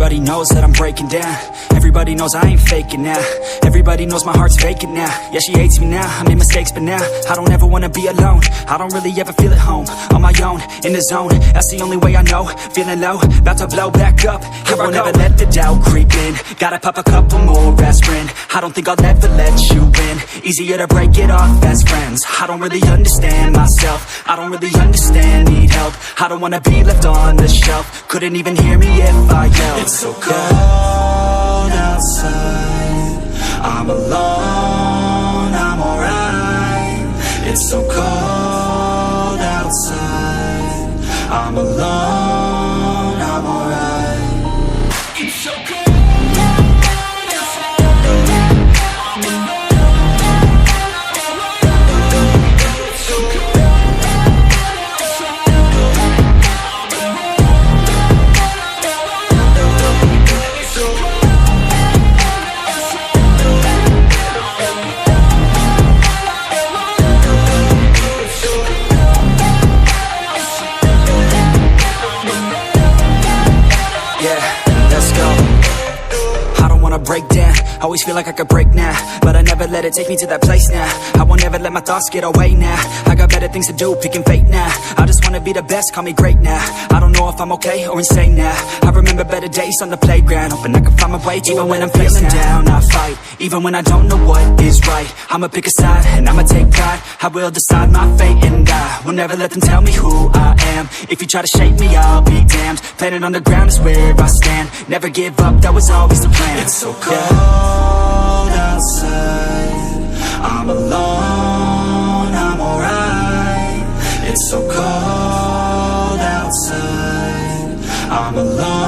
Everybody knows that I'm breaking down. Everybody knows I ain't faking now. Everybody knows my heart's vacant now. Yeah, she hates me now, I made mistakes but now I don't ever wanna be alone. I don't really ever feel at home. On my own, in the zone, that's the only way I know. Feeling low, about to blow back up. Here I won't ever let the doubt creep in. Gotta pop a couple more aspirin. I don't think I'll ever let you in. Easier to break it off as friends. I don't really understand myself. I don't really understand, need help. I don't wanna be left on the shelf. Couldn't even hear me if I yelled. It's so cold outside, I'm alone, I'm alright. It's so cold outside, I'm alone, I'm alright. It's so cold. Break down, always feel like I could break now, but I never let it take me to that place now. I won't ever let my thoughts get away now. I got better things to do, picking fate now. I just wanna be the best, call me great now. I don't know if I'm okay or insane now. I remember better days on the playground, hoping I can find my way to even when I'm feeling down, I fight. Even when I don't know what is right, I'ma pick a side and I'ma take pride. I will decide my fate and I will never let them tell me who I am. If you try to shape me, I'll be damned. Planet on the ground is where I stand. Never give up, that was always the plan. It's so cold outside, I'm alone, I'm alright. It's so cold outside, I'm alone.